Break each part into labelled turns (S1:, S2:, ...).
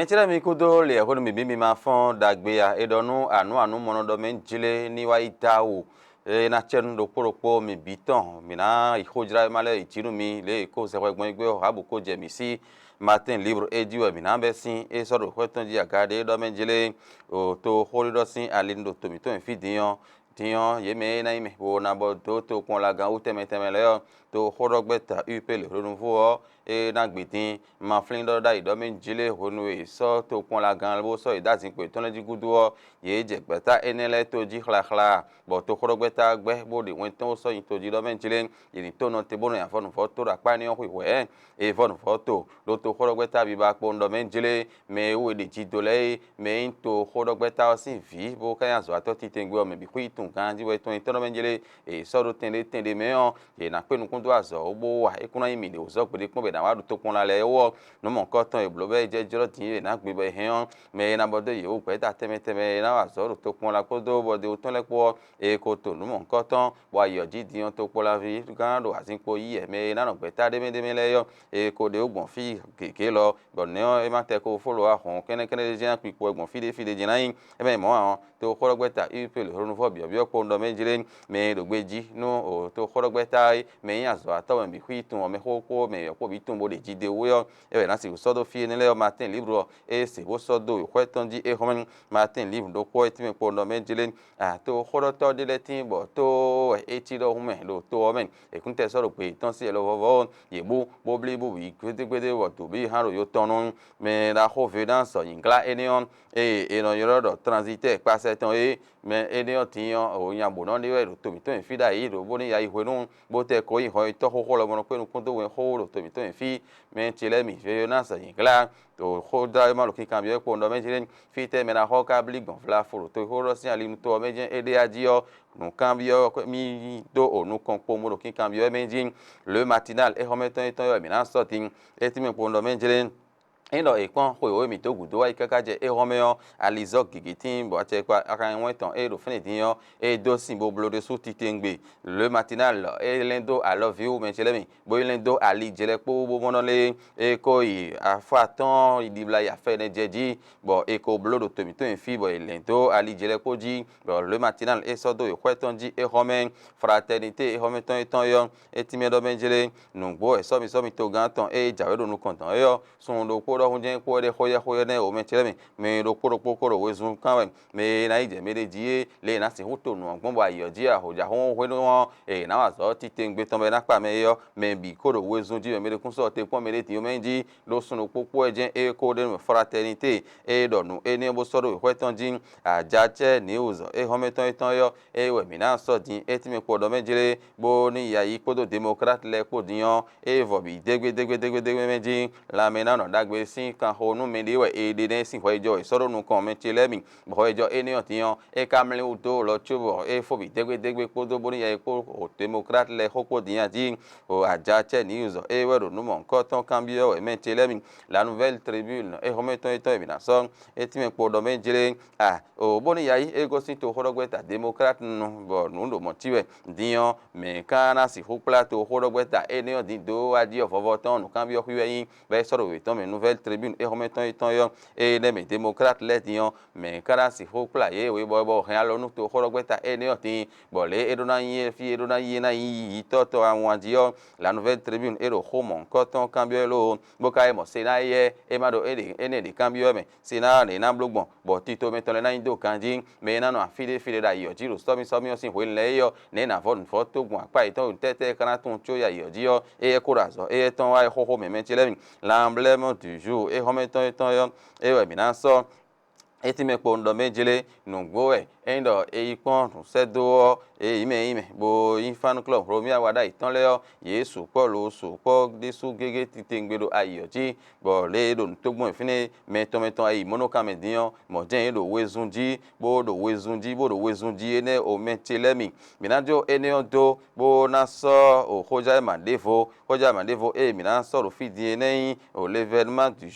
S1: Mentira mi kudo le hono mi bimi ma fon dagbe ya edonu anu mono do menjile ni wa itawo na chen do poropo mi biton mi na ihojra male itiru mi le ko se wegbon igbe o habu ko je mi si Martin libre ediwe mi na be sin e so do kweton ji agade do menjile o to holi do sin alindo to mi to en fidion tiyan yeme na ime wo na bo to kon la gan o teme le yo to horogbeta upele renouveau na gbedin ma flin do da ido menjile honu e so to kon la gan bo so idazin pe ton ji gudu ye je gbeta enele to ji khla bo to horogbeta gbe bo de won ton so yin to ji do menjile yin to no te bono ya fonu foto ra pa ni o hwe e fonu foto lo to horogbeta bi ba po ndo menjile me wo de ji do le me into horogbeta sin vi bo kan ya zo ato ti tengbe o me bi ku itun kan ji we ton ito no menjile e so do tende me on ye na pe nu kun do azo ogbo wa ekuna yin mi de ozo pe de pon be na wa do to pon la le wo no mo nkan tan eblo be je joro tin ye na gbe be hen me na bodo ye o pe da teme na wa zo do to pon la ko do bo de o ton le po e ko to no mo nkan tan wa yo ji di on to pon la vi gan do asin po yi e me na no gbe ta de me le yo e ko de ogbon fi keke lo bo ne o e ma te ko follow a hon kene de je pi po ogbon fi de je na yin e me mo awon to ko gbe ta ipe le ronu fo bi po ndo menjire me do gbeji no o to ko gbe ta me yan zo atawo mi hu itun o me ko me yo ko bi tun bo de jide wo yo e na si so do fi ni le o Martin livre e se wo so do ko ton ji e homen Martin livre do ko ti me po ndo menjile to ko to de le tin bo to e ti do hume lo to o men e kun te so ro pe ton si e lo wo ye bo bli bo wi gbede wo to bi han ro yo ton me la providence ingla enion e no yo do transiter passe ton me enion tiyan o yan bo no ni we to mi to en fi da yi ro bo ni ya ihwe nu bo te ko iho ito ho lo mo pe nu kun to we ho ro to mi to en fi me chile mi fe na sa ingla to ho da ma lo kin kan bi po ndo me jire fi te me na ho ka bli gon fla foro to ho ro sin ali nu to me je ede adio nu kan bi mi do onu kon po mo lo kin kan bi me jin le matinal e ho me ton yo mi na so tin e ti me po ndo me jire ino ekpon ko o mi to gudo wa ikaka je e homeo alizo gigitin bo ate kwa aka won ton e do finitin yo e do sin bo blode su titengbe le matinal e lendo I love you men chele mi bo lendo ali jele po bo monole e ko yi afa ton idibla ya fe ne jeji bo e ko blodo to mi to en fi bo lendo ali jele po ji bo le matinal e so do e kweton ji e homen fraternité e homen ton yo e ti me do men jele nungbo e so mi to gan ton e jawe do nu konton yo sun do ko hunje ko de hoye ne o me chele me do poro we zun kan me na ije me de ji le na sin hoto nu ogbon bo ayo ji ahoja hon we no na wa so ti te ngbe ton be na pa me yo me bi koro we zun ji me de kun so te pon me de ti o me ji lo sunu popo eje e ko de fraternité e do nu e ni bo so do we ton ji ajache news e ho me ton yo e we mi na so din e ti me po do me jire bo ni ya yi podo democrat le po diyan e vo bi degbe me ji la me na no dagbe sin kan honu me de we e de den sin ho ejo isoro nu kan me chele mi bo ejo eniyan tiyan e kamle udo lo chubo e fo bi degbe podo bo ni ya epo o democrat le hopo diyan ji o ajache news e we ro nu mo nkan ton kan bi o me chele mi la nouvelle tribune e ho me ton mi na so e ti me po do me jire o bo ni ya yi e go sin to horogbeta democrat nu bo nu do mo tiwe diyan me kana si hopla to horogbeta eniyan din do aji ofofo ton nu kan bi o hwe yin be soro we ton me nouvelle tribune e homen ton yo e ne me democrat le diyan me kara si hopla ye we bo han lo nu to horogbeta eniyan tin bo le edona yin fi edona yin na yin to awon aji yo la nouvelle tribune e ro homon ko ton kan bi lo bo ka e mo se na ye e ma do ene de kan bi me se na ne na blogbon bo ti to me ton le na yin do kan jin me na no afide da yo ji ro so mi o sin we le yo ne na fo to gun apa iton tete kana tun cho ya yo ji yo e ko razo e ton wa ho me chele l'emblème du jour e homen ton yo e we mi na so e ti me po ndo mejele nugbo endo e ipon sedo ime bo infan club romia wada itan le yo yesu polo so po desu gege titengbedo ayoji bo le do togbon fini meton ayi monoka median mo den do wezunji bo do wezunji ene o mentelemi minajo ene odo bo na so o hoja mandevo e mina so ro fidi ene o l'événement du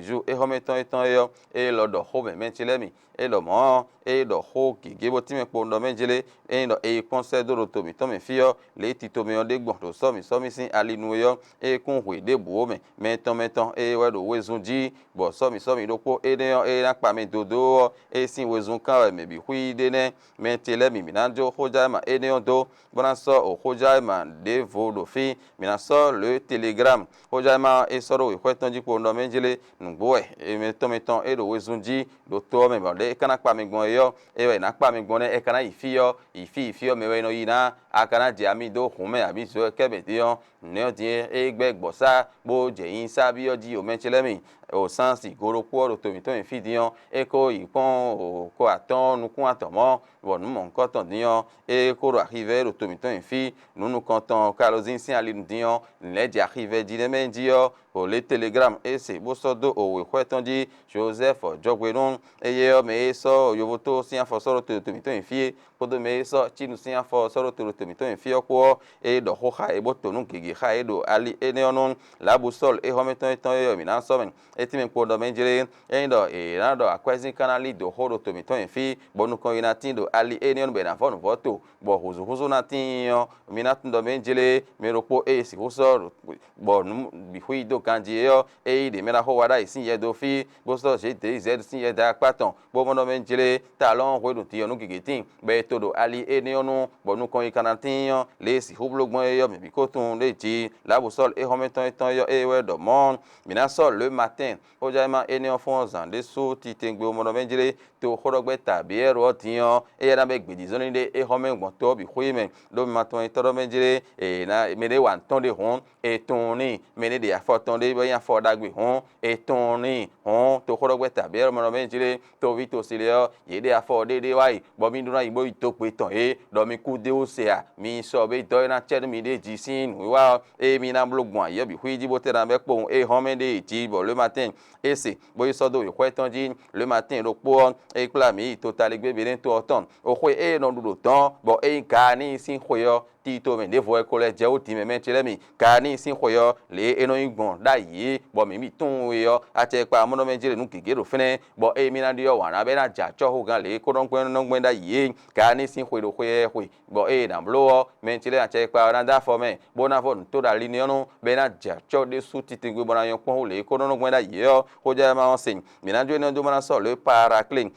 S1: jour e hometon yo e lodo home mentelemi e lo mo e do ho gege bo time po ndo menjele e do e conseil do to mi to me fio le ti to me de gbon to so mi sin ali nu yo e kun hwe de bu me ton e we do wezunji bo so mi do po e de yo e na pa mi dodo e sin wezun kan me bi hui de ne me tele mi na jo hoja ma e de yo do bona so o hoja ma de vo do fi mi na so le telegram hoja ma e so ro hwe ton ji po ndo menjele ngbo e me ton e do wezunji do to me ba de kana pa mi gbon yo e we na pa mi gbon e kana ifi yo me we no yi na akana je ami do hume abi so kebe ti yo ne ti e gbe gbosa bo je yin sa bi oji o menchele mi o sans igoro po ro to mi to mi fi diyan e ko ipon o ko aton nu kun atomo wo nu mo nkan tan diyan e ko ro arrive ro to mi to mi fi nu kan tan kalozin sin ali diyan le di arrive di le menji yo o le telegram e se bo so do o we kwetan di Joseph Jogbenun e ye me so yo to sin afo so ro to mi to mi fi podo me so chinu sin afo so ro to mi to mi fi ko e do ho kha e bo to nu gege kha e do ali e ne onon la bu sol e ho me ton yo mi na so men e ti me po do menjere e do e na do akwezi kanali do ho ro to mi to mi fi bo nu kon ina tin do ali e ne on be na fo no voto bo huzu na tin yo mi na tin do menjere me ro po e si ho so bo nu bi hui do kanji yo e de me na ho wada isin ye do fi bo so je de z sin ye da paton bo mo no menjere ta lon ho do ti yo nu gege tin be to do ali e ne onu bo nu kon ikana tin yo le si hublogbon yo mi bi ko tun le ji la bu sol e ho me ton yo e we do mon mi na so le matin o ja ma e ne on fon zan de so ti tengbe o mo no menjere to khorogbe tabi ero tin yo e na be gbedi zoni de e ho me gbon to bi hui me do mi ma ton to do menjere e na me de wan ton de hon e ton ni me ne de afo ton de bo yan fo dagbe hon e ton ni hon to khorogbe tabi ero mo no menjere to vi to sile yo ye de afo de wai bo mi duna igbo ito pe ton e do mi ku de o se a mi so be do na chen mi de ji sin wa e mi na blogbon aye bi hui ji bo te na be po e hon me de ti bo le matin e se bo so do ikwe ton ji le matin ro po e kla mi to ta le gbe be to ton o kwe e no do ton bo e ka ni sin khoyo ti to me de vo e ko le je o ti me chele mi ka ni sin khoyo le eno igbon da yi bo mi tun we yo a te pa mo no me jere nu kige ro fene bo e mi na di yo wa na be na ja cho ho gan le ko don gbe no gbe da yi ka ni sin khoyo khoye khoi bo e na blo me chele a te pa na da fo me bo na fo to da li ni onu be na ja cho de su ti tingwe bo na yo pon le ko don gbe da yi yo ko ja ma on sin mi na jo no do ma na so le paraclin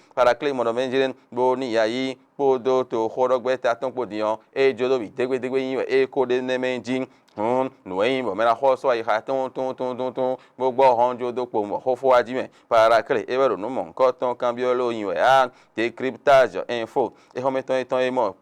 S1: mo no me jere bo ni ya yi podo to khorogbe ta ton podion e jodo bi degbe yin e ko de ne menjin no yin bo me na ho so ai ha ton gbogbo hon jodo po mo ho fo aji me para kre e bero no mo nko ton cambio lo yin we a decryptage info e ho me ton e mo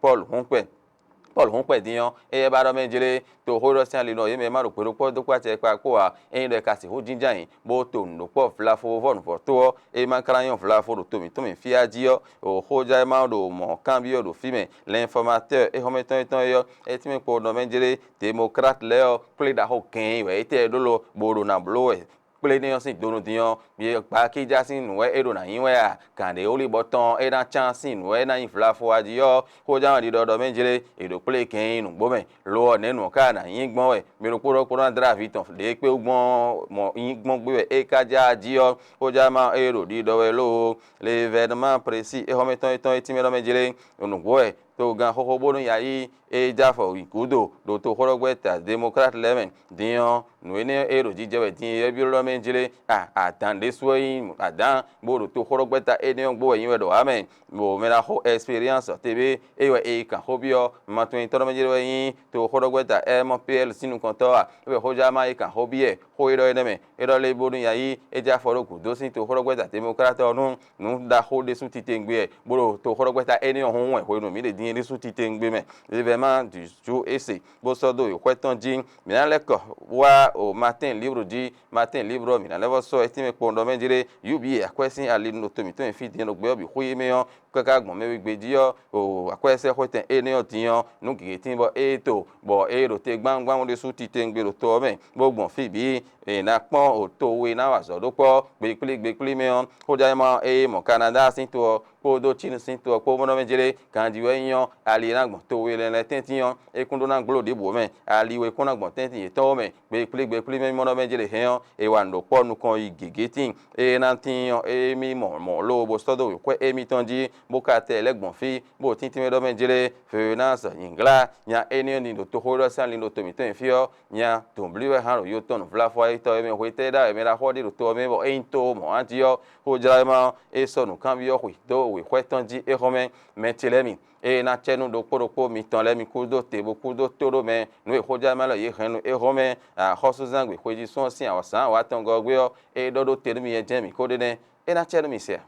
S1: Paul hun pe diyan e ba do menjele to ho ro sian le no ye me ma ro pe ro po do pa che pa ko a e de ka si ho jinja yin bo to no po fla fo vo no fo to e man kra yon fla fo to mi fi aji yo o ho ja ma do mo kan bi yo do fi me l'informateur e ho me ton yo e ti me po do menjele démocrate le o ple da ho ken we te do lo bo ro na blo e ple ni yo sin do no diyan bi pa ki ja sin we e do na yin we a kan de oli boton e na chance sin we na yin fla fo aji yo ko ja di do menjele e do ple ken nu gbo me lo nenu ka na yin gbon we mi ro poro na drive ton de pe gbon mo yin gbon gbe we e ka ja aji yo ko ja ma e ro di do we lo l'événement précis e ho me ton e ti me do menjele nu gbo we to gan ho bo no ya yi e ja fo ikudo do to khorogbe ta democrat lemen diyan nu ene e ro jije we din e bi ro menjele atan de so yin adan bo ro to khorogbe ta e ne gbo yin we do amen bo me la ho experience tebe e we e kan ho bi o ma to yin to menjele we yin to khorogbe ta e mo pl sinu kan to a we ho ja ma e kan ho bi e ho iro ene me e ro le bo no ya yi e ja fo ro ku do sin to khorogbe ta democrat onu nu da ho de su ti tengbe e bo ro to khorogbe ta e ne ohun we ho no mi de din de su ti tengbe me l'événement du jour et c'est bo so do yo kweton jin mi na le ko wa o matin livre mi na le so e ti me po ndo menjire ubi akwesin ali no to mi to fi din no gbe obi huyi me yo kaka gbon me gbe di yo o akwese hoten e ne otiyan nu gege tin bo e to bo e ro te gbangban de su ti tengbe ro to me bo gbon fi bi e na pon o to we na wa so do po gbe kli me on ho ja ma e mo Canada sin to ko do chin sin to ko mo no menjire kan di we yan ali na gbon to we le tentiyan e kun do na glo de bo me ali we kun na gbon tenti to me gbe kli me mo no menjire he yan e wa ndo po nu kan igege tin e na tin yan e mi mo lo bo so do ko e mi ton ji boka te elegbon fi bo tintime do menjele finance ingla nya eni ni do to horo san li do to mi to fio nya to bliwe han yo to no vla fo ito me hoite da me la hodi do to me bo into mo antio ho jama e so no kan bio do we kwetonji e home metilemi e na chenu do poroko mi ton le mi kudo te bo kudo toro me no e hoja ma lo ye henu e home a hosu zangwe kweji so si awasan wa ton gogwe e do do te mi ye jemi ko de ne e na chenu mi se